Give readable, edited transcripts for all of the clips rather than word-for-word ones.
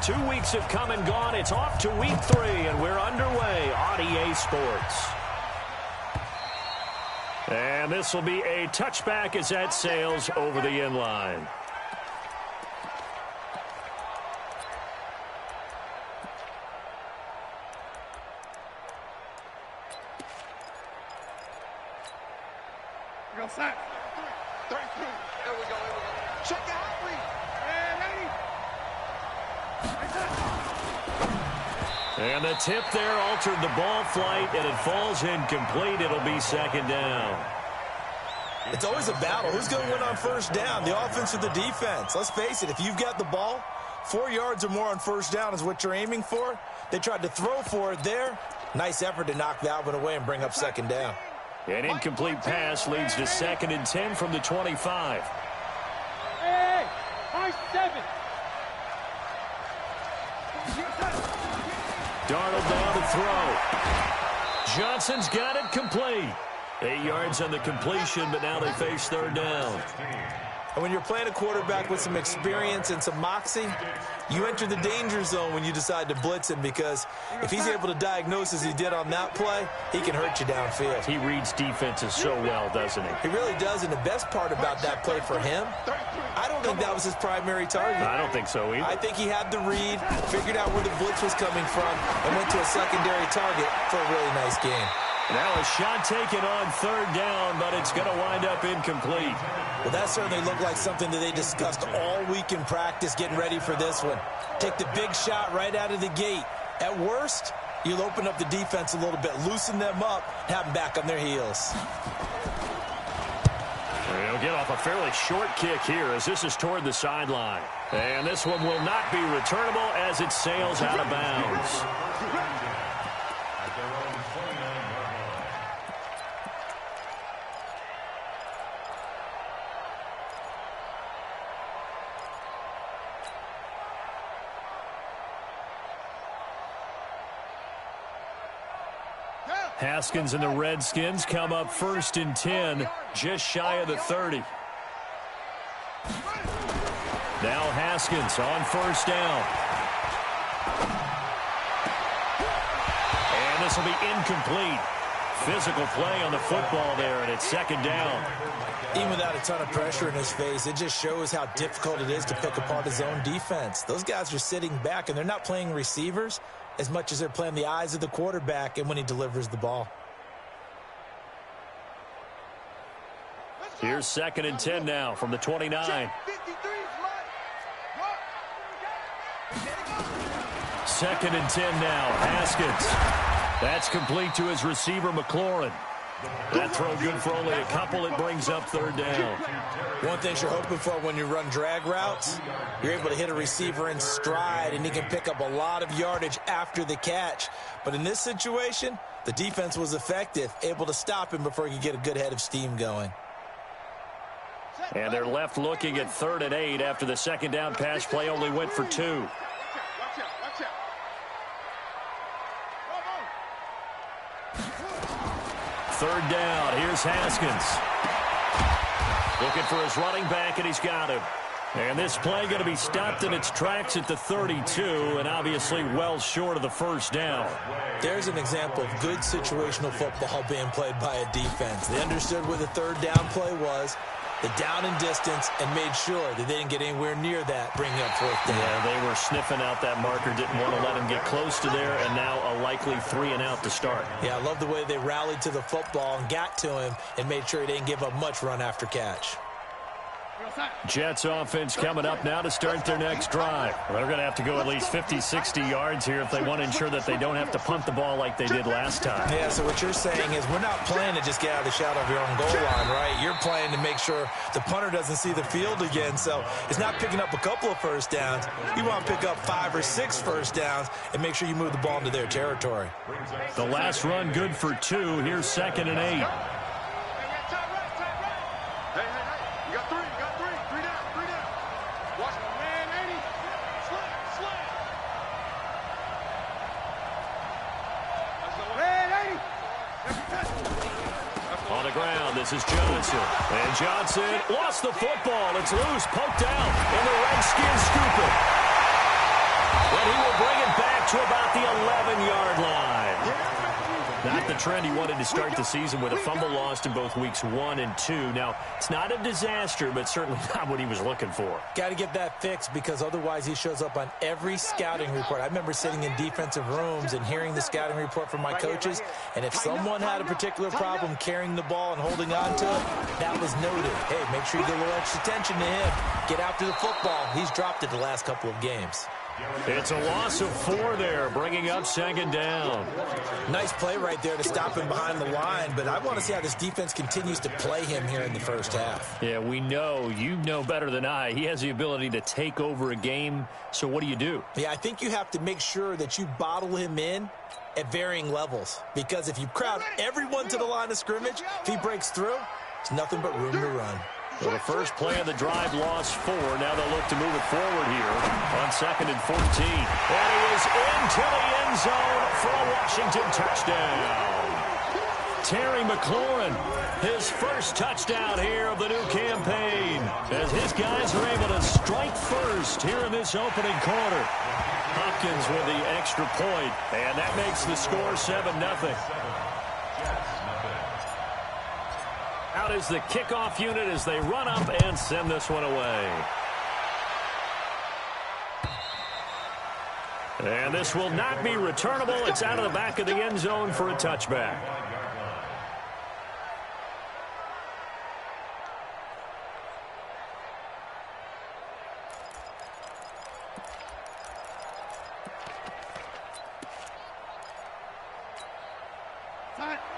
2 weeks have come and gone. It's off to week 3, and we're underway on EA Sports. And this will be a touchback as that sails over the end line. Go sack. 33. There we go. Check out. And the tip there altered the ball flight, and it falls incomplete. It'll be second down. It's always a battle. Who's going to win on first down, the offense or the defense? Let's face it, if you've got the ball, 4 yards or more on first down is what you're aiming for. They tried to throw for it there. Nice effort to knock that one away and bring up second down. An incomplete pass leads to 2nd and 10 from the 25. Hey, high 7. Darnold down to throw. Johnson's got it complete. 8 yards on the completion, but now they face third down. And when you're playing a quarterback with some experience and some moxie, you enter the danger zone when you decide to blitz him, because if he's able to diagnose as he did on that play, he can hurt you downfield. He reads defenses so well, doesn't he? He really does, and the best part about that play for him, I don't think that was his primary target. I don't think so either. I think he had the read, figured out where the blitz was coming from, and went to a secondary target for a really nice game. Now a shot taken on third down, but it's going to wind up incomplete. Well, that certainly looked like something that they discussed all week in practice, getting ready for this one. Take the big shot right out of the gate. At worst, you'll open up the defense a little bit, loosen them up, have them back on their heels. They'll get off a fairly short kick here as this is toward the sideline. And this one will not be returnable as it sails out of bounds. Haskins and the Redskins come up 1st and 10, just shy of the 30. Now Haskins on first down. And this will be incomplete. Physical play on the football there, and it's second down. Even without a ton of pressure in his face, it just shows how difficult it is to pick apart his own defense. Those guys are sitting back, and they're not playing receivers as much as they're playing the eyes of the quarterback and when he delivers the ball. Here's 2nd and 10 now from the 29. 2nd and 10 now. Haskins. That's complete to his receiver, McLaurin. That throw good for only a couple. It brings up third down. One thing you're hoping for when you run drag routes, you're able to hit a receiver in stride, and he can pick up a lot of yardage after the catch. But in this situation, the defense was effective, able to stop him before he could get a good head of steam going. And they're left looking at 3rd and 8 after the second down pass play only went for 2. Third down. Here's Haskins. Looking for his running back, and he's got him. And this play going to be stopped in its tracks at the 32, and obviously well short of the first down. There's an example of good situational football being played by a defense. They understood where the third down play was, the down and distance, and made sure that they didn't get anywhere near that, bringing up 4th down. Yeah, they were sniffing out that marker, didn't want to let him get close to there, and now a likely 3 and out to start. Yeah, I love the way they rallied to the football and got to him and made sure he didn't give up much run after catch. Jets offense coming up now to start their next drive. They're going to have to go at least 50, 60 yards here if they want to ensure that they don't have to punt the ball like they did last time. Yeah, so what you're saying is we're not playing to just get out of the shadow of your own goal line, right? You're playing to make sure the punter doesn't see the field again. So it's not picking up a couple of first downs. You want to pick up 5 or 6 first downs and make sure you move the ball into their territory. The last run good for 2. Here's 2nd and 8. On the ground, this is Johnson. And Johnson lost the football. It's loose, poked out, and the Redskins scoop it. trend he wanted to start the season with, a fumble lost in both weeks 1 and 2. Now, it's not a disaster, but certainly not what he was looking for. Got to get that fixed because otherwise he shows up on every scouting report. I remember sitting in defensive rooms and hearing the scouting report from my coaches, and if someone had a particular problem carrying the ball and holding on to it, that was noted. Hey, make sure you get a little extra attention to him. Get after the football. He's dropped it the last couple of games. It's a loss of 4 there, bringing up 2nd down. Nice play right there to stop him behind the line, but I want to see how this defense continues to play him here in the first half. Yeah, we know. You know better than I. He has the ability to take over a game, so what do? Yeah, I think you have to make sure that you bottle him in at varying levels, because if you crowd everyone to the line of scrimmage, if he breaks through, it's nothing but room to run. Well, the first play of the drive lost 4. Now they'll look to move it forward here on 2nd and 14. And he is into the end zone for a Washington touchdown. Terry McLaurin, his first touchdown here of the new campaign, as his guys are able to strike first here in this opening quarter. Hopkins with the extra point, and that makes the score 7-0. Out is the kickoff unit as they run up and send this one away. And this will not be returnable. It's out of the back of the end zone for a touchback.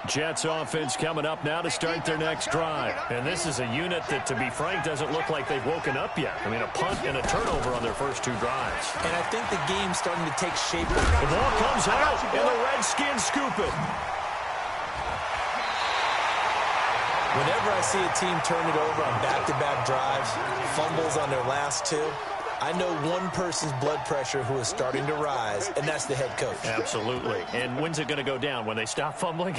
Jets offense coming up now to start their next drive. And this is a unit that, to be frank, doesn't look like they've woken up yet. I mean, a punt and a turnover on their first 2 drives. And I think the game's starting to take shape. The ball comes out, and the Redskins scoop it. Whenever I see a team turn it over on back-to-back drives, fumbles on their last 2, I know one person's blood pressure who is starting to rise, and that's the head coach. Absolutely. And when's it going to go down? When they stop fumbling?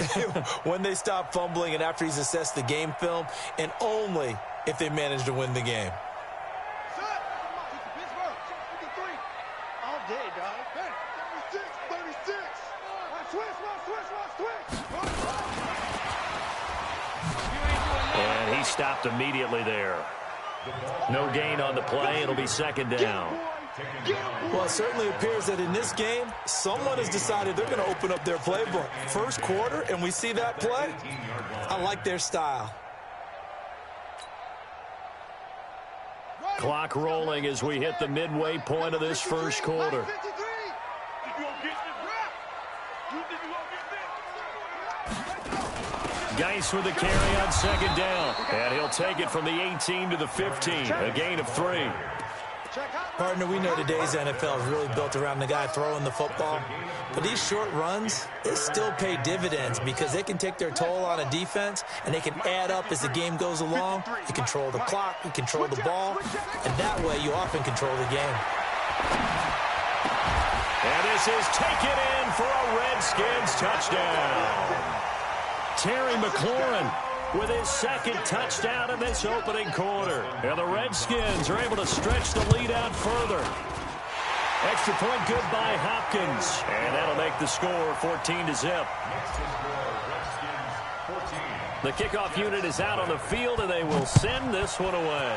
When they stop fumbling and after he's assessed the game film, and only if they manage to win the game. All day, dog. 36. And he stopped immediately there. No gain on the play. It'll be 2nd down. Well, it certainly appears that in this game, someone has decided they're going to open up their playbook. First quarter, and we see that play. I like their style. Clock rolling as we hit the midway point of this first quarter. Geis with the carry on 2nd down. And he'll take it from the 18 to the 15. A gain of 3. Partner, we know today's NFL is really built around the guy throwing the football. But these short runs, they still pay dividends because they can take their toll on a defense, and they can add up as the game goes along. You control the clock, you control the ball, and that way you often control the game. And this is taken in for a Redskins touchdown. Terry McLaurin with his 2nd touchdown in this opening quarter. And the Redskins are able to stretch the lead out further. Extra point good by Hopkins. And that'll make the score 14-0. The kickoff unit is out on the field, and they will send this one away.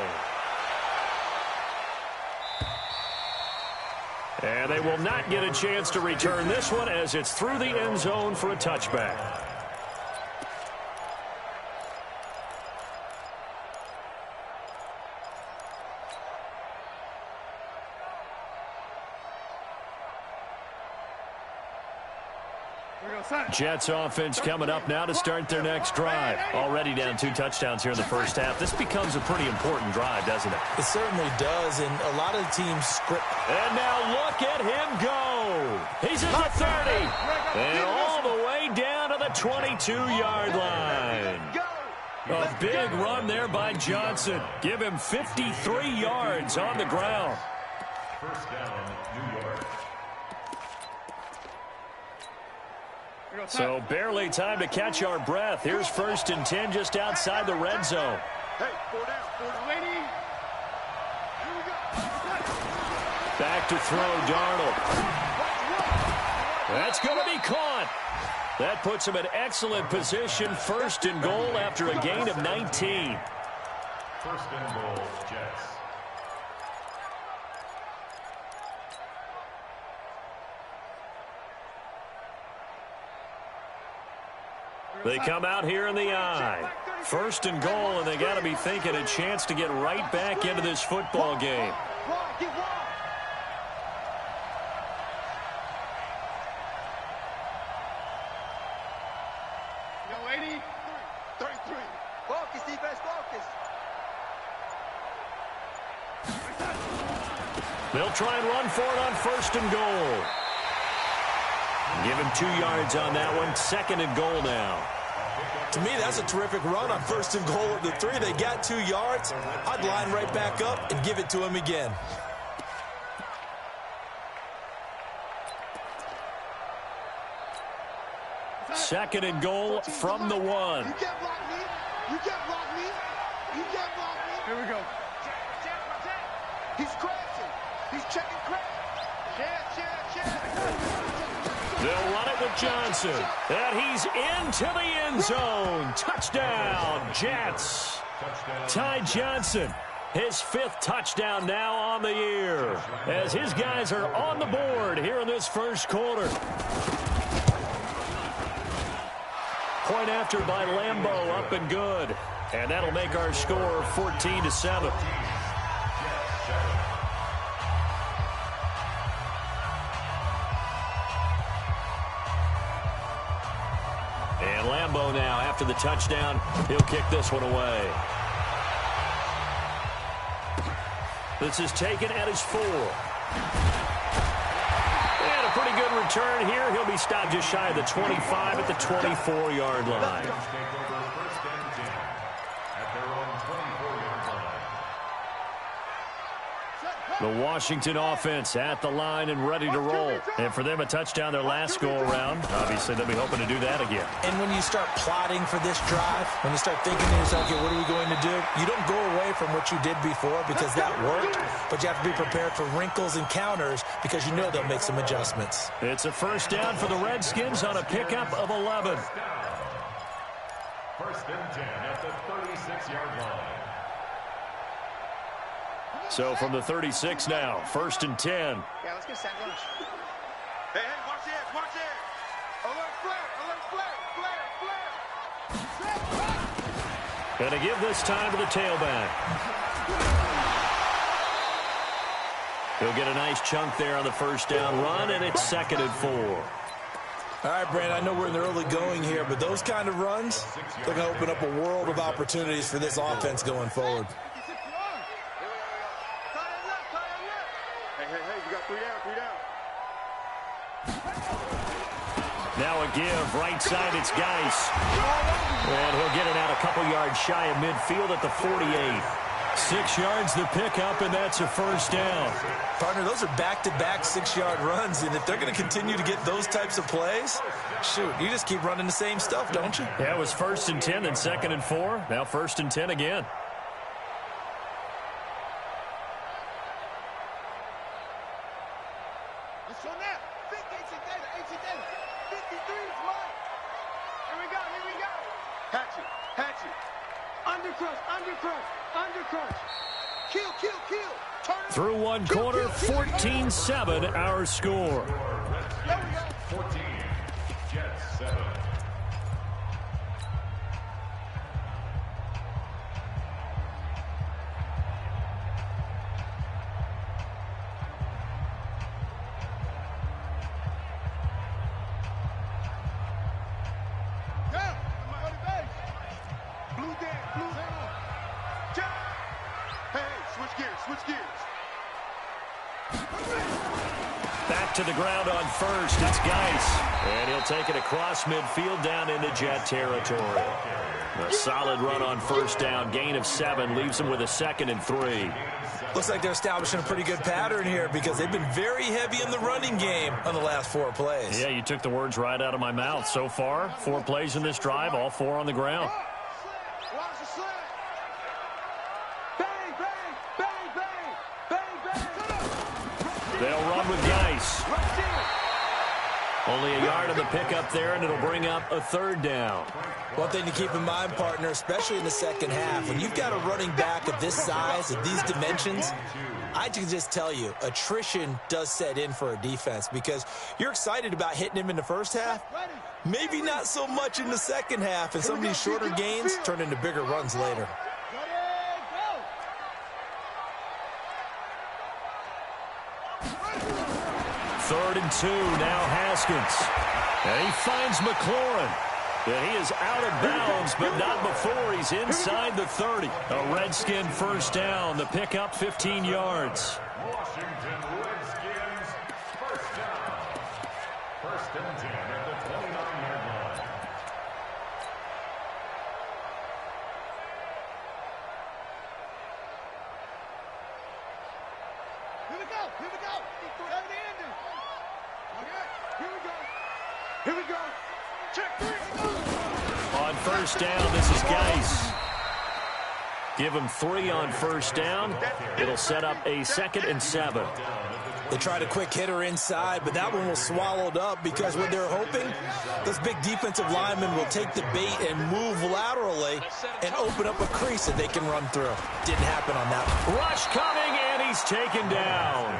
And they will not get a chance to return this one as it's through the end zone for a touchback. Jets offense coming up now to start their next drive. Already down 2 touchdowns here in the first half. This becomes a pretty important drive, doesn't it? It certainly does, and a lot of the teams script. And now look at him go. He's at the 30. And all the way down to the 22-yard line. A big run there by Johnson. Give him 53 yards on the ground. First down, New York. So barely time to catch our breath. Here's 1st and 10 just outside the red zone. Hey, 4 down. Lady. Back to throw, Darnold. That's going to be caught. That puts him in excellent position, 1st and goal after a gain of 19. 1st and goal, Jets. They come out here in the I. 1st and goal, and they got to be thinking a chance to get right back into this football game. No, 80, 33. Focus, defense, focus. They'll try and run for it on 1st and goal. Give him 2 yards on that one. 2nd and goal now. To me, that's a terrific run on 1st and goal of the 3. They got 2 yards. I'd line right back up and give it to him again. Second and goal from the 1. You can't block me. You can't block me. You can't block me. Here we go. He's crashing. He's checking crash. They'll run it with Johnson. And he's into the end zone. Touchdown, Jets. Ty Johnson, his 5th touchdown now on the year, as his guys are on the board here in this 1st quarter. Point after by Lambeau, up and good. And that'll make our score 14-7. And Lambeau now, after the touchdown, he'll kick this one away. This is taken at his 4. And a pretty good return here. He'll be stopped just shy of the 25 at the 24-yard line. The Washington offense at the line and ready to roll. And for them, a touchdown their last go-around. Obviously, they'll be hoping to do that again. And when you start plotting for this drive, when you start thinking to yourself, okay, what are we going to do? You don't go away from what you did before because that worked, but you have to be prepared for wrinkles and counters because you know they'll make some adjustments. It's a 1st down for the Redskins on a pickup of 11. 1st and 10 at the 36-yard line. So from the 36 now, 1st and 10. Yeah, let's get sandwich. Hey, watch this, watch this. Alert flare. And to give this time to the tailback. He'll get a nice chunk there on the 1st down run, and it's 2nd and 4. All right, Brandon, I know we're in the early going here, but those kind of runs, they're going to open up a world of opportunities for this offense going forward. Now a give, right side, it's Geis. And he'll get it out a couple yards shy of midfield at the 48. 6 yards the pickup, and that's a 1st down. Partner, those are back-to-back 6-yard runs, and if they're going to continue to get those types of plays, shoot, you just keep running the same stuff, don't you? Yeah, it was 1st and 10, then 2nd and 4. Now 1st and 10 again. Through one quarter, 14-7, our score. 14, Jets 7. Back to the ground on 1st, it's Geis. And he'll take it across midfield down into Jet territory. A solid run on 1st down, gain of 7, leaves him with a 2nd and 3. Looks like they're establishing a pretty good pattern here because they've been very heavy in the running game on the last 4 plays. Yeah, you took the words right out of my mouth. So far, 4 plays in this drive, all 4 on the ground. They'll run with Geis. Only a yard on the pickup there, and it'll bring up a third down. One thing to keep in mind, partner, especially in the second half, when you've got a running back of this size, of these dimensions, I can just tell you, attrition does set in for a defense because you're excited about hitting him in the first half, maybe not so much in the second half, and some of these shorter gains turn into bigger runs later. Third and 2, now Haskins. And he finds McLaurin. And he is out of bounds, but not before he's inside the 30. A Redskin first down. The pickup 15 yards. Washington Redskins first down. First and 10 at the 29-yard line. Here we go. Here we go. Here we go. Here we go. Check 3. On first down, this is Geis. Give him 3 on first down. It'll set up a 2nd and 7. They tried a quick hitter inside, but that one was swallowed up because what they're hoping, those big defensive linemen will take the bait and move laterally and open up a crease that they can run through. Didn't happen on that one. Rush coming, and he's taken down.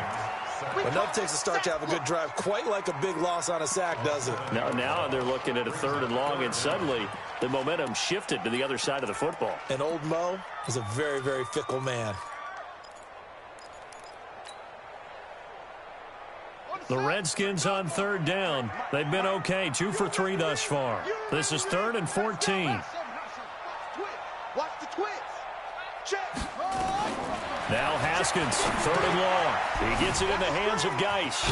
Enough takes a start to have a good drive, quite like a big loss on a sack, does it? Now they're looking at a 3rd and long, and suddenly the momentum shifted to the other side of the football. And old Mo is a very, very fickle man. The Redskins on 3rd down. They've been okay, 2 for 3 thus far. This is 3rd and 14. Watch the twist. Check. Now Haskins, 3rd and long. He gets it in the hands of Geis.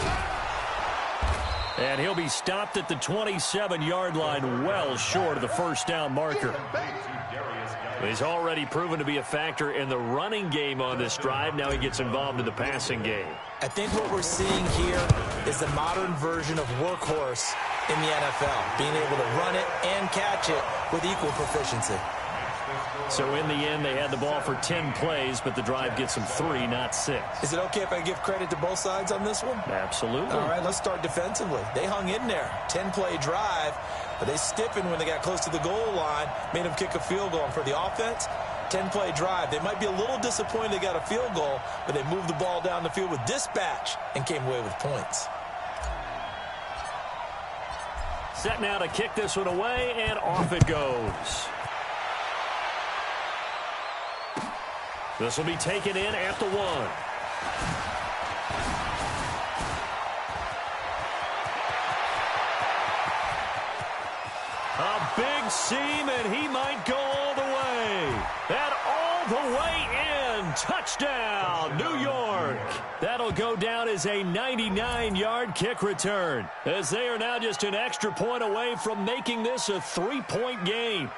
And he'll be stopped at the 27-yard line, well short of the first down marker. He's already proven to be a factor in the running game on this drive. Now he gets involved in the passing game. I think what we're seeing here is the modern version of workhorse in the NFL, being able to run it and catch it with equal proficiency. So in the end, they had the ball for 10 plays, but the drive gets them 3, not 6. Is it okay if I give credit to both sides on this one? Absolutely. All right, let's start defensively. They hung in there. 10-play drive, but they stiffened when they got close to the goal line, made them kick a field goal. And for the offense, 10-play drive. They might be a little disappointed they got a field goal, but they moved the ball down the field with dispatch and came away with points. Set now to kick this one away, and off it goes. This will be taken in at the 1. A big seam, and he might go all the way. And all the way in. Touchdown, New York. That'll go down as a 99-yard kick return, as they are now just an extra point away from making this a 3-point game.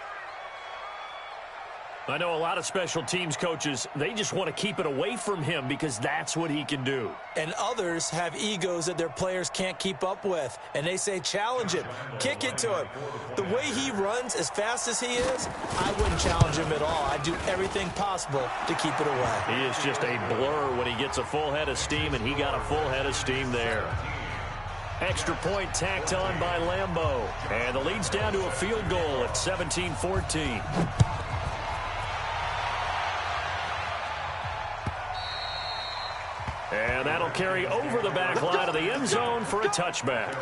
I know a lot of special teams coaches, they just want to keep it away from him because that's what he can do. And others have egos that their players can't keep up with. And they say, challenge him, kick it to him. The way he runs as fast as he is, I wouldn't challenge him at all. I'd do everything possible to keep it away. He is just a blur when he gets a full head of steam, and he got a full head of steam there. Extra point tacked on by Lambeau. And the lead's down to a field goal at 17-14. And that'll carry over the back line of the end zone for a touchback.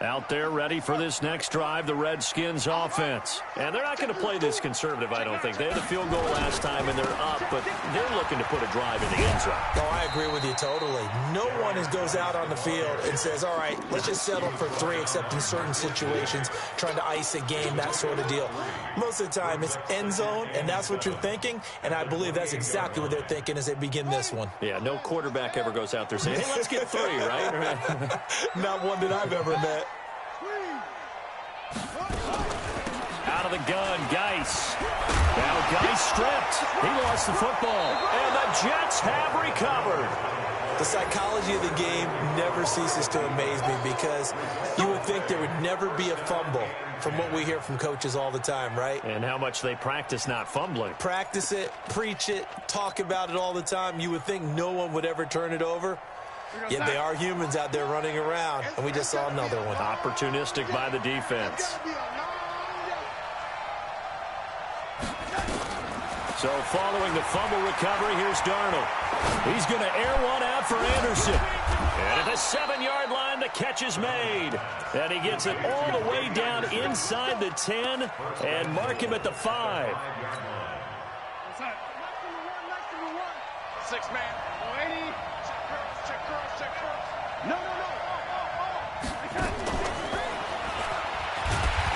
Out there ready for this next drive, the Redskins offense. And they're not going to play this conservative, I don't think. They had a field goal last time, and they're up, but they're looking to put a drive in the end zone. Oh, I agree with you totally. No one goes out on the field and says, all right, let's just settle for 3, except in certain situations, trying to ice a game, that sort of deal. Most of the time, it's end zone, and that's what you're thinking, and I believe that's exactly what they're thinking as they begin this one. Yeah, no quarterback ever goes out there saying, hey, let's get 3, right? Not one that I've ever met. Out of the gun, Geis. Now guy stripped. He lost the football. And the Jets have recovered. The psychology of the game never ceases to amaze me because you would think there would never be a fumble from what we hear from coaches all the time, right? And how much they practice not fumbling. Practice it, preach it, talk about it all the time. You would think no one would ever turn it over. Yet they are humans out there running around, and we just saw another one. Opportunistic by the defense. So following the fumble recovery, here's Darnold. He's going to air one out for Anderson. And at the 7-yard line, the catch is made. And he gets it all the way down inside the 10 and mark him at the 5. 6 man. 80. Check cross. No.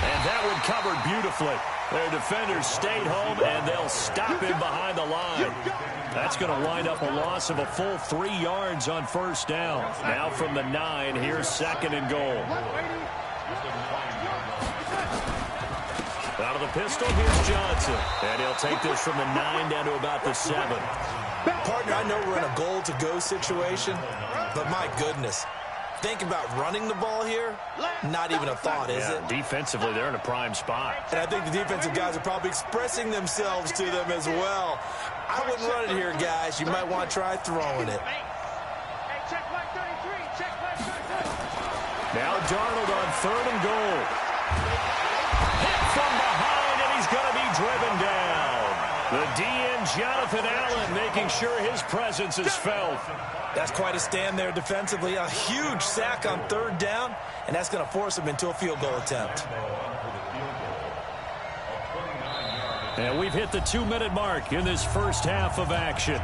And that one covered beautifully. Their defenders stayed home, and they'll stop him behind the line. That's going to wind up a loss of a full 3 yards on first down. Now from the 9, here's 2nd and goal. Out of the pistol, here's Johnson. And he'll take this from the 9 down to about the 7. Partner, I know we're in a goal-to-go situation, but my goodness. Think about running the ball here. Not even a thought, is it? Defensively, they're in a prime spot. And I think the defensive guys are probably expressing themselves to them as well. I wouldn't run it here, guys. You might want to try throwing it. Now Darnold on 3rd and goal. Hit from behind, and he's going to be driven down. The DN, Jonathan Allen, making sure his presence is felt. That's quite a stand there defensively. A huge sack on 3rd down, and that's going to force him into a field goal attempt. And we've hit the 2-minute mark in this first half of action.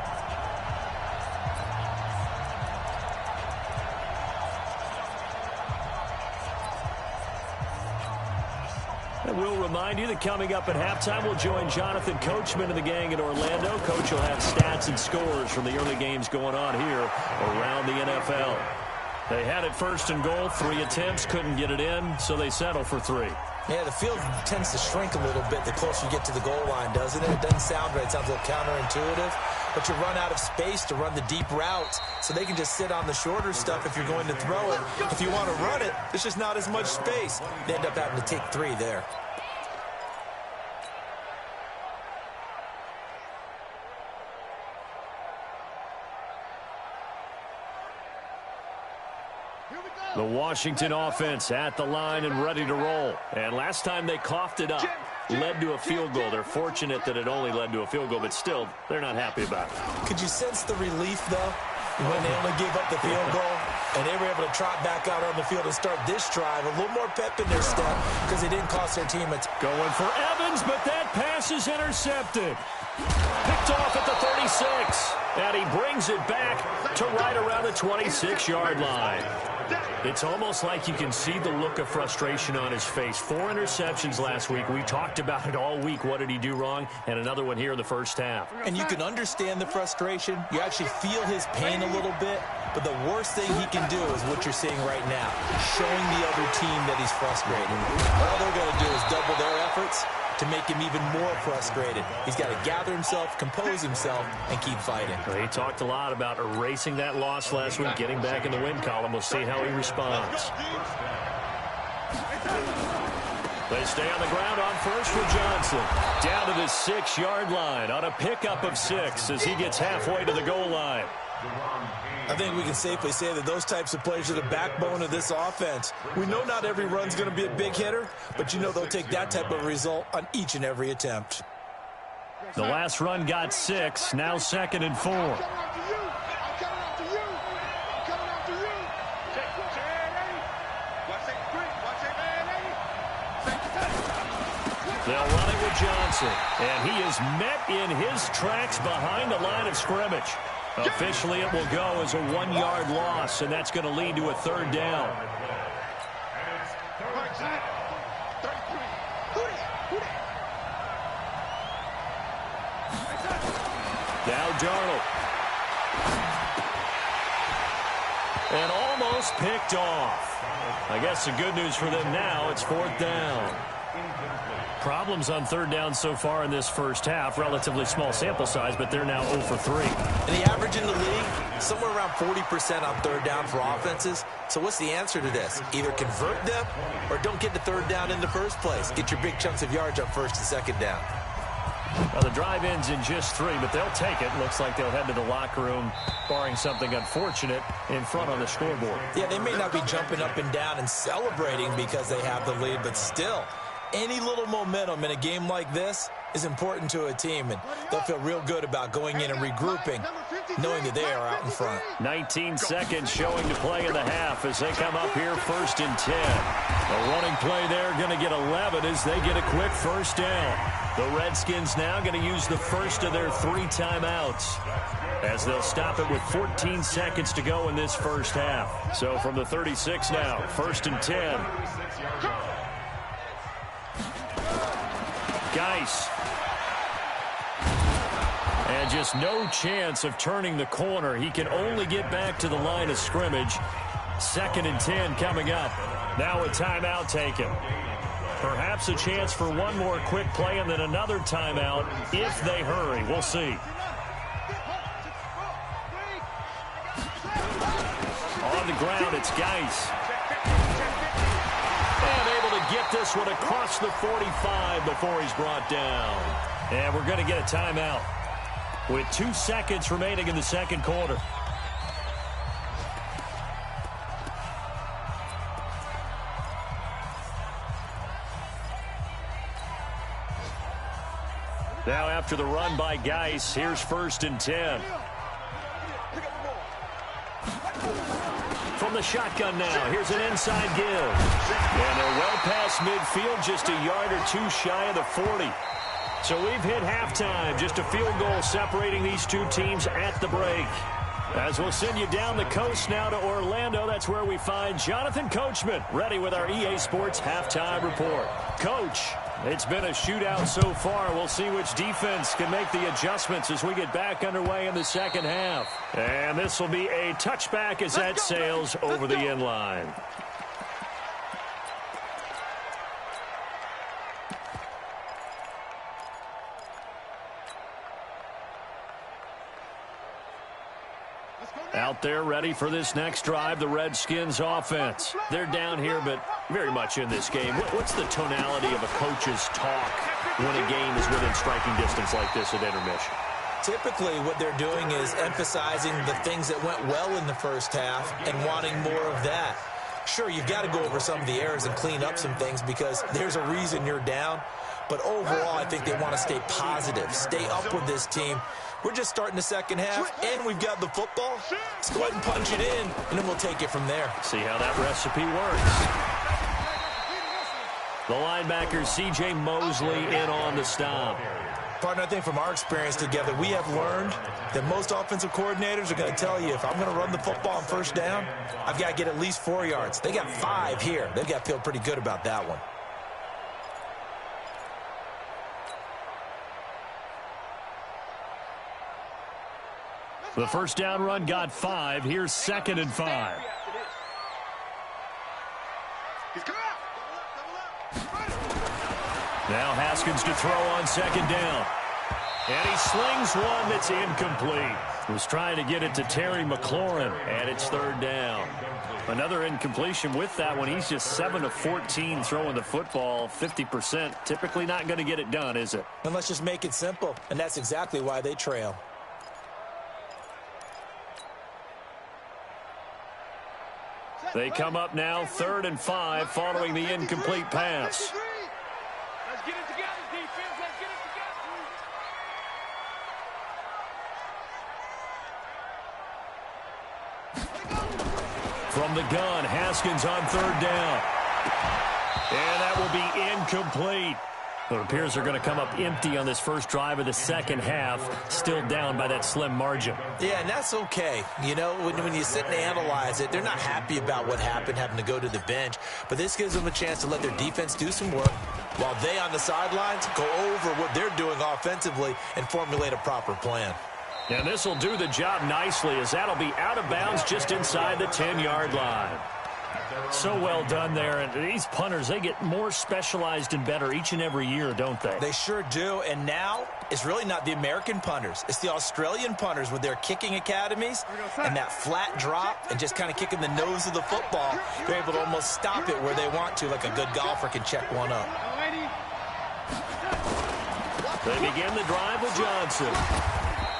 And we'll remind you that coming up at halftime, we'll join Jonathan Coachman and the gang in Orlando. Coach will have stats and scores from the early games going on here around the NFL. They had it 1st and goal, 3 attempts, couldn't get it in, so they settle for 3. Yeah, the field tends to shrink a little bit the closer you get to the goal line, doesn't it? It doesn't sound right. It sounds a little counterintuitive. But you run out of space to run the deep routes, so they can just sit on the shorter stuff if you're going to throw it. If you want to run it, there's just not as much space. They end up having to take 3 there. The Washington offense at the line and ready to roll. And last time they coughed it up, led to a field goal. They're fortunate that it only led to a field goal, but still, they're not happy about it. Could you sense the relief, though, when they only gave up the field goal? And they were able to trot back out on the field and start this drive. A little more pep in their step because it didn't cost their team a Going for Evans, but that pass is intercepted. Picked off at the 36. And he brings it back to right around the 26-yard line. It's almost like you can see the look of frustration on his face. 4 interceptions last week. We talked about it all week. What did he do wrong? And another one here in the first half. And you can understand the frustration. You actually feel his pain a little bit. But the worst thing he can do is what you're seeing right now, showing the other team that he's frustrated. All they're going to do is double their efforts to make him even more frustrated. He's got to gather himself, compose himself, and keep fighting. He talked a lot about erasing that loss last week, getting back in the win column. We'll see how he responds. They stay on the ground on first for Johnson. Down to the 6-yard line on a pickup of 6 as he gets halfway to the goal line. I think we can safely say that those types of plays are the backbone of this offense. We know not every run's going to be a big hitter, but you know they'll take that type of result on each and every attempt. The last run got 6, now 2nd and 4. They'll run it with Johnson, and he is met in his tracks behind the line of scrimmage. Officially, it will go as a 1-yard loss, and that's going to lead to a 3rd down. Now Darnold. And almost picked off. I guess the good news for them now, it's 4th down. Problems on third down so far in this first half. Relatively small sample size, but they're now 0 for 3. And the average in the league, somewhere around 40% on third down for offenses. So what's the answer to this? Either convert them or don't get to third down in the first place. Get your big chunks of yards on first and second down. Well, the drive ends in just 3, but they'll take it. Looks like they'll head to the locker room, barring something unfortunate in front on the scoreboard. Yeah, they may not be jumping up and down and celebrating because they have the lead, but still, any little momentum in a game like this is important to a team, and they'll feel real good about going in and regrouping, knowing that they are out in front. 19 seconds showing to play in the half as they come up here 1st and 10. A running play there going to get 11 as they get a quick first down. The Redskins now going to use the first of their 3 timeouts as they'll stop it with 14 seconds to go in this first half. So from the 36 now, 1st and 10. Geis. And just no chance of turning the corner. He can only get back to the line of scrimmage. 2nd and 10 coming up. Now a timeout taken. Perhaps a chance for one more quick play and then another timeout if they hurry. We'll see. On the ground, it's Geis. And able to get this one across the 45 before he's brought down. And we're going to get a timeout with 2 seconds remaining in the second quarter. Now after the run by Geis, here's 1st and 10. From the shotgun now, here's an inside give. And they're well past midfield, just a yard or 2 shy of the 40. So we've hit halftime, just a field goal separating these two teams at the break. As we'll send you down the coast now to Orlando, that's where we find Jonathan Coachman, ready with our EA Sports Halftime Report. Coach, it's been a shootout so far. We'll see which defense can make the adjustments as we get back underway in the second half. And this will be a touchback as that sails over the end line. Out there ready for this next drive, the Redskins offense. They're down here, but very much in this game. What's the tonality of a coach's talk when a game is within striking distance like this at intermission? Typically, what they're doing is emphasizing the things that went well in the first half and wanting more of that. Sure, you've got to go over some of the errors and clean up some things because there's a reason you're down. But overall, I think they want to stay positive, stay up with this team. We're just starting the second half, and we've got the football. Let's go ahead and punch it in, and then we'll take it from there. See how that recipe works. The linebacker, C.J. Mosley, in on the stop. Partner, I think from our experience together, we have learned that most offensive coordinators are going to tell you, if I'm going to run the football on first down, I've got to get at least 4 yards. They got 5 here. They've got to feel pretty good about that one. The first down run got 5. Here's 2nd and 5. Now Haskins to throw on 2nd down. And he slings one that's incomplete. He was trying to get it to Terry McLaurin, and it's 3rd down. Another incompletion with that one. He's just 7 of 14 throwing the football, 50%. Typically not going to get it done, is it? And let's just make it simple, and that's exactly why they trail. They come up now 3rd and 5 following the incomplete pass. Let's get it together, defense. Let's get it together. From the gun, Haskins on 3rd down. And that will be incomplete. It appears they're going to come up empty on this first drive of the second half, still down by that slim margin. Yeah, and that's okay. You know, when you sit and analyze it, they're not happy about what happened, having to go to the bench. But this gives them a chance to let their defense do some work while they on the sidelines go over what they're doing offensively and formulate a proper plan. And this will do the job nicely as that'll be out of bounds just inside the 10-yard line. So well done there. And these punters, they get more specialized and better each and every year, don't they? They sure do. And now it's really not the American punters. It's the Australian punters with their kicking academies and that flat drop and just kind of kicking the nose of the football. They're able to almost stop it where they want to, like a good golfer can check one up. They begin the drive with Johnson.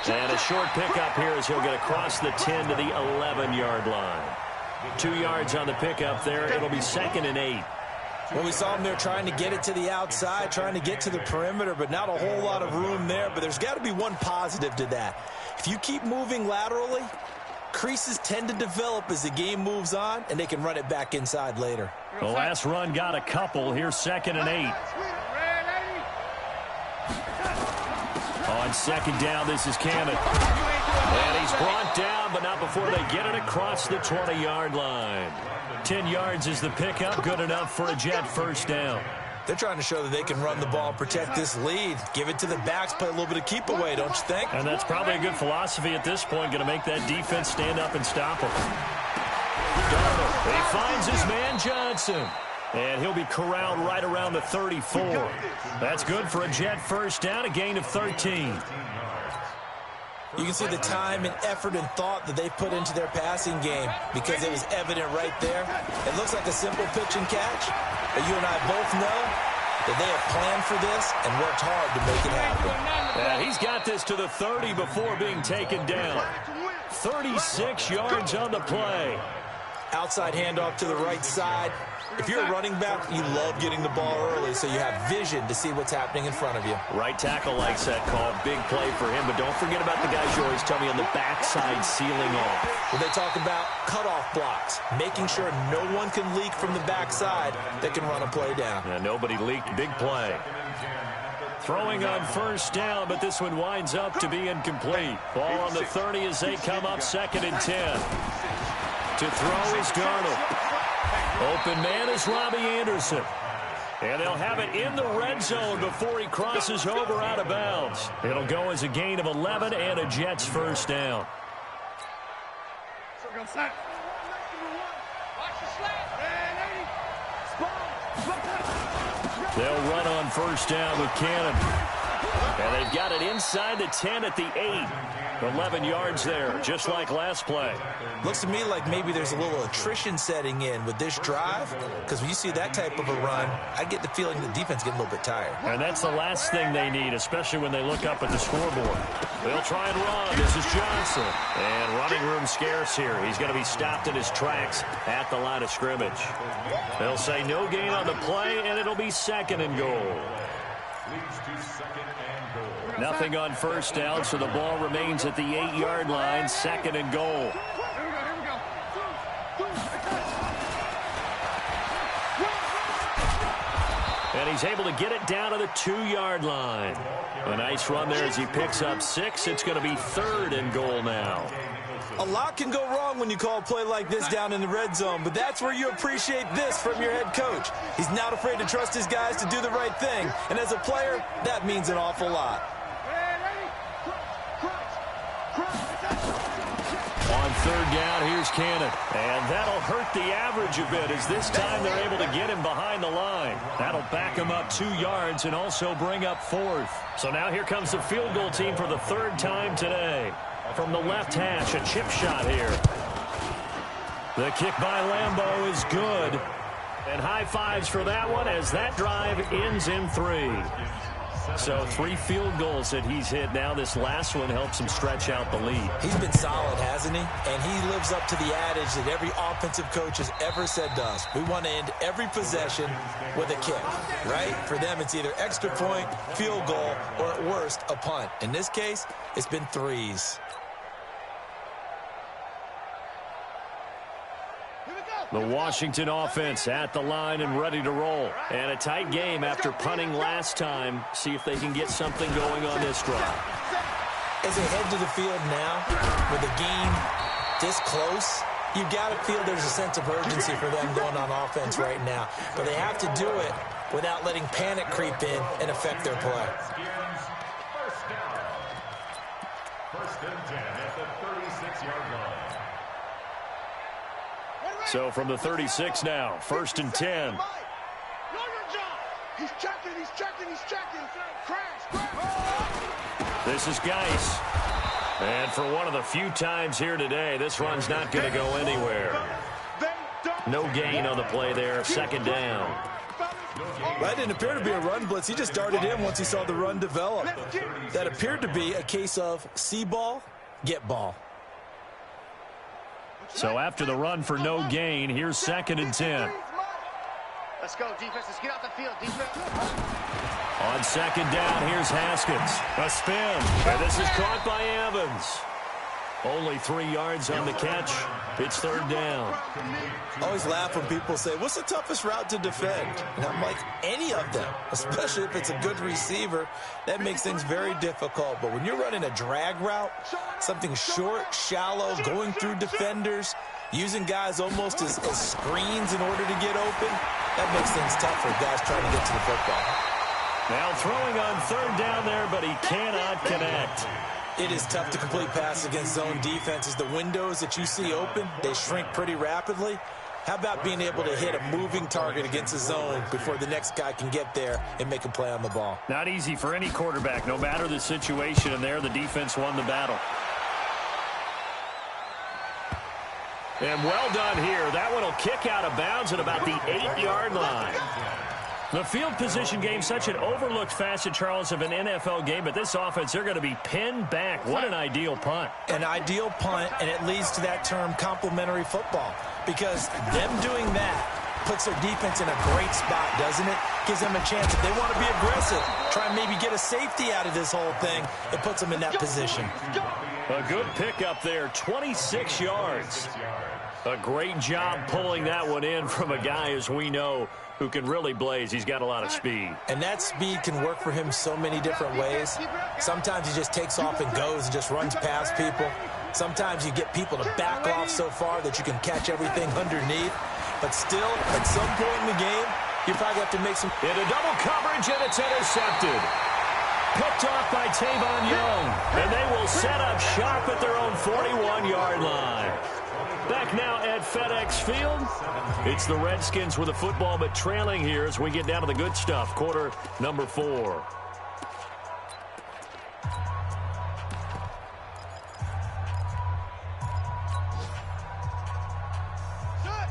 And a short pickup here as he'll get across the 10 to the 11-yard line. 2 yards on the pickup there. It'll be 2nd and 8. Well, we saw him there trying to get it to the outside, trying to get to the perimeter, but not a whole lot of room there. But there's got to be one positive to that. If you keep moving laterally, creases tend to develop as the game moves on, and they can run it back inside later. The last run got a couple. Here's 2nd and 8. On 2nd down, this is Cannon. And he's brought down, but not before they get it across the 20-yard line. 10 yards is the pickup, good enough for a Jet first down. They're trying to show that they can run the ball, protect this lead, give it to the backs, play a little bit of keep away, don't you think? And that's probably a good philosophy at this point, going to make that defense stand up and stop him. He finds his man Johnson. And he'll be corralled right around the 34. That's good for a Jet first down, a gain of 13. You can see the time and effort and thought that they put into their passing game because it was evident right there. It looks like a simple pitch and catch, but you and I both know that they have planned for this and worked hard to make it happen. And he's got this to the 30 before being taken down. 36 yards on the play. Outside handoff to the right side. If you're a running back, you love getting the ball early so you have vision to see what's happening in front of you. Right tackle likes that call. Big play for him, but don't forget about the guys you always tell me on the backside sealing off. When they talk about cutoff blocks, making sure no one can leak from the backside that can run a play down. Yeah, nobody leaked. Big play. Throwing on first down, but this one winds up to be incomplete. Ball on the 30 as they come up 2nd and 10. To throw is Darnold. Open man is Robbie Anderson. And they'll have it in the red zone before he crosses over out of bounds. It'll go as a gain of 11 and a Jets first down. They'll run on first down with Cannon. And they've got it inside the 10 at the 8. 11 yards there, just like last play. Looks to me like maybe there's a little attrition setting in with this drive, because when you see that type of a run, I get the feeling the defense getting a little bit tired. And that's the last thing they need, especially when they look up at the scoreboard. They'll try and run. This is Johnson. And running room scarce here. He's going to be stopped in his tracks at the line of scrimmage. They'll say no gain on the play, and it'll be 2nd and goal. Nothing on first down, so the ball remains at the 8-yard line, 2nd and goal. And he's able to get it down to the 2-yard line. A nice run there as he picks up 6. It's going to be 3rd and goal now. A lot can go wrong when you call a play like this down in the red zone, but that's where you appreciate this from your head coach. He's not afraid to trust his guys to do the right thing, and as a player, that means an awful lot. On 3rd down, here's Cannon. And that'll hurt the average a bit as this time they're able to get him behind the line. That'll back him up 2 yards and also bring up 4th. So now here comes the field goal team for the 3rd time today. From the left hash, a chip shot here. The kick by Lambeau is good. And high fives for that one as that drive ends in 3. So 3 field goals that he's hit now. This last one helps him stretch out the lead. He's been solid, hasn't he? And he lives up to the adage that every offensive coach has ever said to us. We want to end every possession with a kick, right? For them, it's either extra point, field goal, or at worst, a punt. In this case, it's been 3s. The Washington offense at the line and ready to roll. And a tight game after punting last time. See if they can get something going on this drive. As they head to the field now, with the game this close, you've got to feel there's a sense of urgency for them going on offense right now. But they have to do it without letting panic creep in and affect their play. First and 10 at the 36-yard line. So from the 36 now, 1st and 10. He's checking. Crash. This is Geis. And for one of the few times here today, this run's not going to go anywhere. No gain on the play there, 2nd down. That didn't appear to be a run blitz. He just darted in once he saw the run develop. That appeared to be a case of see ball, get ball. So after the run for no gain, here's 2nd and 10. Let's go, defense. Let's get out the field, defense. On 2nd down, here's Haskins. A spin. And this is caught by Evans. Only 3 yards on the catch. It's 3rd down. I always laugh when people say, what's the toughest route to defend? And I'm like, any of them, especially if it's a good receiver. That makes things very difficult. But when you're running a drag route, something short, shallow, going through defenders, using guys almost as screens in order to get open, that makes things tough for guys trying to get to the football. Now throwing on 3rd down there, but he cannot connect. It is tough to complete passes against zone defenses. The windows that you see open, they shrink pretty rapidly. How about being able to hit a moving target against a zone before the next guy can get there and make a play on the ball? Not easy for any quarterback, no matter the situation, and there the defense won the battle. And well done here. That one will kick out of bounds at about the 8-yard line. The field position game, such an overlooked facet, Charles, of an NFL game, but this offense, they're going to be pinned back. What an ideal punt. An ideal punt, and it leads to that term complementary football, because them doing that puts their defense in a great spot, doesn't it? Gives them a chance. If they want to be aggressive, try and maybe get a safety out of this whole thing, it puts them in that position. A good pickup there, 26 yards. A great job pulling that one in from a guy, as we know, who can really blaze. He's got a lot of speed. And that speed can work for him so many different ways. Sometimes he just takes off and goes and just runs past people. Sometimes you get people to back off so far that you can catch everything underneath. But still, at some point in the game, you probably have to make some... Into double coverage, and it's intercepted. Picked off by Tavon Young. And they will set up shop at their own 41-yard line. Back now at FedEx Field. It's the Redskins with the football, but trailing here as we get down to the good stuff. Quarter number 4.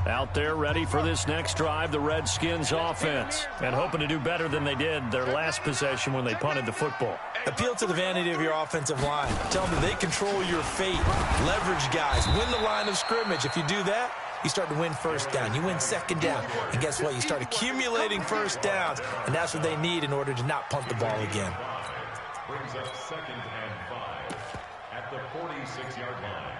Out there ready for this next drive, the Redskins offense. And hoping to do better than they did their last possession when they punted the football. Appeal to the vanity of your offensive line. Tell them that they control your fate. Leverage guys. Win the line of scrimmage. If you do that, you start to win 1st down. You win 2nd down. And guess what? You start accumulating 1st downs. And that's what they need in order to not punt the ball again. Brings up 2nd and 5 at the 46-yard line.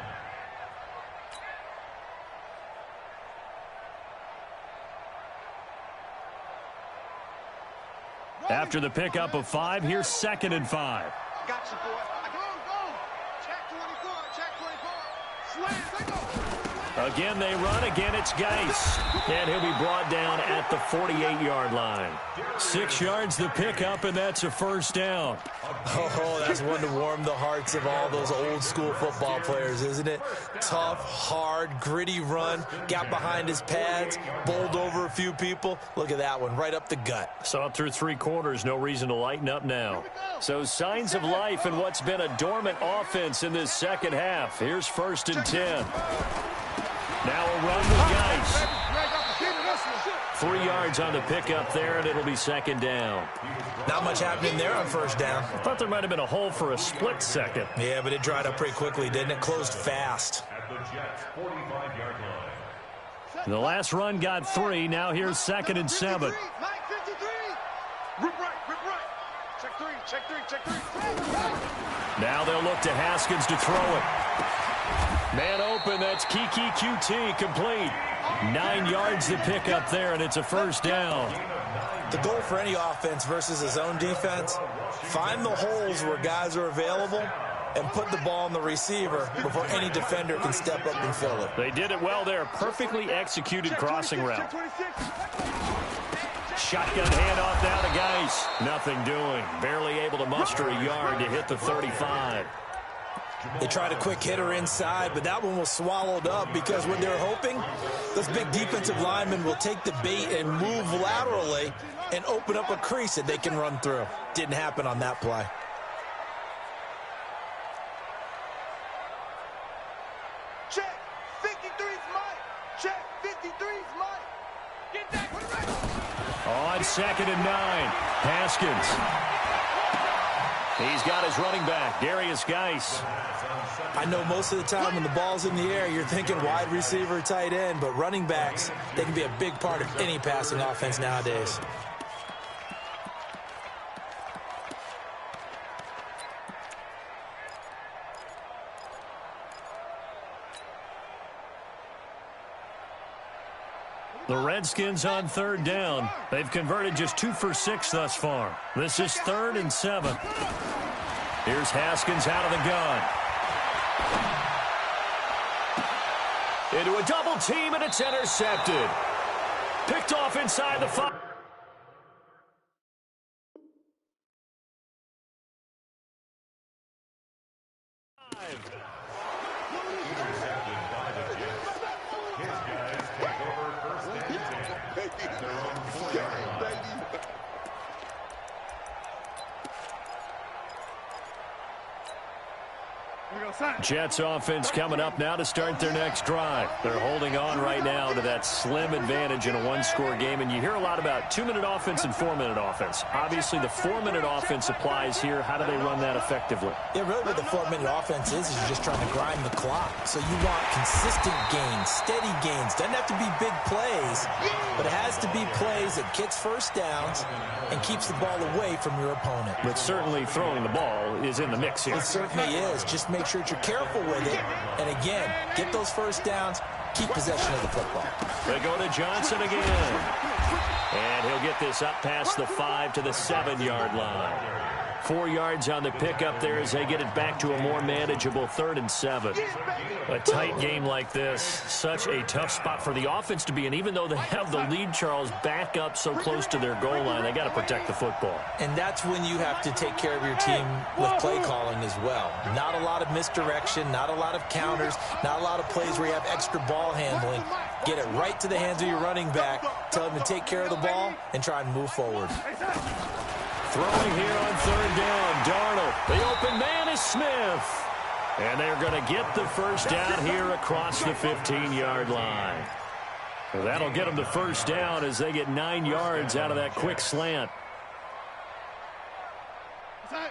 After the pickup of 5, here's 2nd and 5. Got you, boy. Go. Check 24. Check 24. Slam. Again, they run. Again, it's Geis. And he'll be brought down at the 48-yard line. 6 yards the pickup, and that's a 1st down. Oh, that's one to warm the hearts of all those old-school football players, isn't it? Tough, hard, gritty run. Got behind his pads, bowled over a few people. Look at that one, right up the gut. Saw through 3 quarters. No reason to lighten up now. So signs of life in what's been a dormant offense in this second half. Here's 1st and 10. Now a run with Geis. 3 yards on the pickup there, and it'll be 2nd down. Not much happening there on 1st down. I thought there might have been a hole for a split second. Yeah, but it dried up pretty quickly, didn't it? Closed fast. At the Jets' 45-yard line. The last run got 3. Now here's 2nd and 7. Mike 53. Rip right. Check three. Now they'll look to Haskins to throw it. Man open, that's Kiki QT, complete. 9 yards the pickup there, and it's a 1st down. The goal for any offense versus a zone defense, find the holes where guys are available and put the ball on the receiver before any defender can step up and fill it. They did it well there. Perfectly executed crossing route. Shotgun handoff now to Geis. Nothing doing. Barely able to muster a yard to hit the 35. They tried a quick hitter inside, but that one was swallowed up because what they're hoping, those big defensive linemen will take the bait and move laterally and open up a crease that they can run through. Didn't happen on that play. Check. 53's Mike. Check. 53's Mike. Get that. Put it right. On 2nd and 9, Haskins. He's got his running back, Darius Geis. I know most of the time when the ball's in the air, you're thinking wide receiver, tight end, but running backs, they can be a big part of any passing offense nowadays. The Redskins on 3rd down. They've converted just 2 for 6 thus far. This is 3rd and 7. Here's Haskins out of the gun. Into a double team, and it's intercepted. Picked off inside the 5. Jets offense coming up now to start their next drive. They're holding on right now to that slim advantage in a one-score game, and you hear a lot about 2-minute offense and 4-minute offense. Obviously, the 4-minute offense applies here. How do they run that effectively? Yeah, really what the 4-minute offense is you're just trying to grind the clock. So you want consistent gains, steady gains. Doesn't have to be big plays, but it has to be plays that gets first downs and keeps the ball away from your opponent. But certainly throwing the ball is in the mix here. It certainly is. Just make sure that you're careful with it. And again, get those first downs, keep possession of the football. They go to Johnson again. And he'll get this up past the 5 to the 7-yard line. 4 yards on the pickup there as they get it back to a more manageable 3rd and 7. A tight game like this, such a tough spot for the offense to be in. Even though they have the lead, Charles, back up so close to their goal line, they got to protect the football. And that's when you have to take care of your team with play calling as well. Not a lot of misdirection, not a lot of counters, not a lot of plays where you have extra ball handling. Get it right to the hands of your running back, tell him to take care of the ball, and try and move forward. Throwing here on 3rd down, Darnold. The open man is Smith. And they're going to get the first down here across the 15-yard line. Well, that'll get them the first down as they get 9 yards out of that quick slant.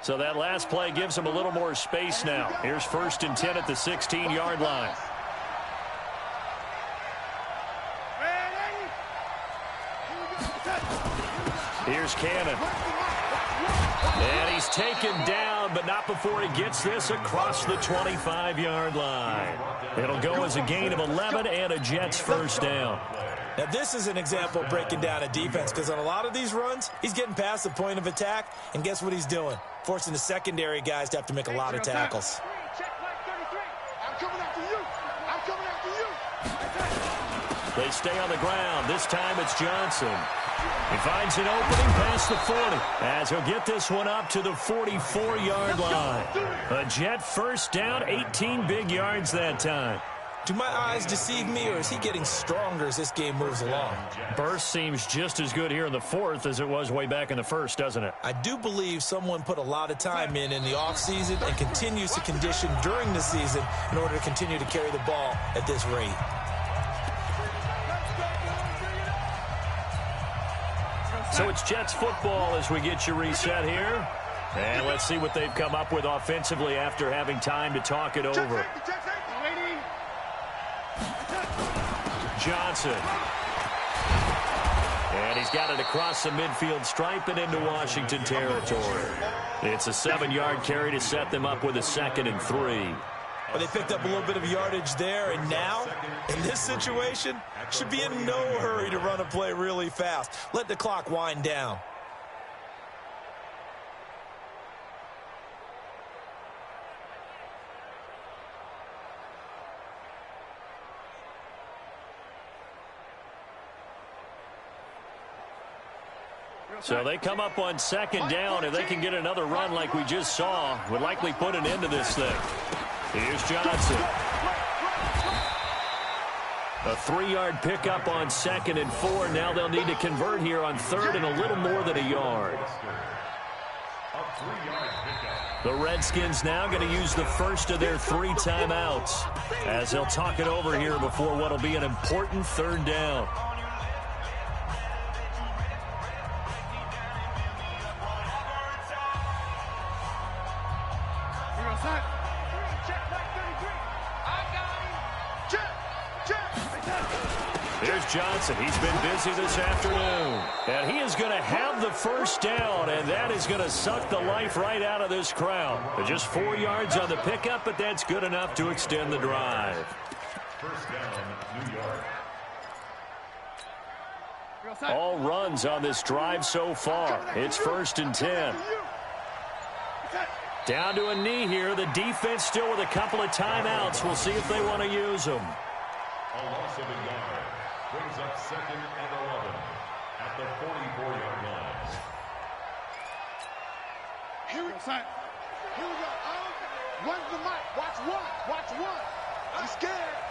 So that last play gives them a little more space now. Here's 1st and 10 at the 16-yard line. Here's Cannon. And he's taken down, but not before he gets this across the 25-yard line. It'll go as a gain of 11 and a Jets first down. Now, this is an example of breaking down a defense because on a lot of these runs, he's getting past the point of attack, and guess what he's doing? Forcing the secondary guys to have to make a lot of tackles. I'm coming after you. I'm coming after you. They stay on the ground. This time it's Johnson. He finds an opening past the 40 as he'll get this one up to the 44-yard line. A Jet first down, 18 big yards that time. Do my eyes deceive me, or is he getting stronger as this game moves along? Burst seems just as good here in the 4th as it was way back in the 1st, doesn't it? I do believe someone put a lot of time in the offseason and continues to condition during the season in order to continue to carry the ball at this rate. So it's Jets football as we get you reset here. And let's see what they've come up with offensively after having time to talk it over. Johnson. And he's got it across the midfield stripe and into Washington territory. It's a 7-yard carry to set them up with a 2nd and 3. Well, they picked up a little bit of yardage there, and now, in this situation, should be in no hurry to run a play really fast. Let the clock wind down. So they come up on 2nd down. If they can get another run like we just saw, would likely put an end to this thing. Here's Johnson. A 3-yard pickup on 2nd and 4. Now they'll need to convert here on 3rd and a little more than a yard. The Redskins now going to use the first of their 3 timeouts as they'll talk it over here before what will be an important 3rd down. Here's Johnson. He's been busy this afternoon. And he is going to have the first down, and that is going to suck the life right out of this crowd. Just 4 yards on the pickup, but that's good enough to extend the drive. First down, New York. All runs on this drive so far. It's 1st and 10. Down to a knee here. The defense still with a couple of timeouts. We'll see if they want to use them. A loss of a yard brings up 2nd and 11 at the 44-yard line. Here we go, son. Here we go. One's the mic. Watch one. Watch one. I'm scared.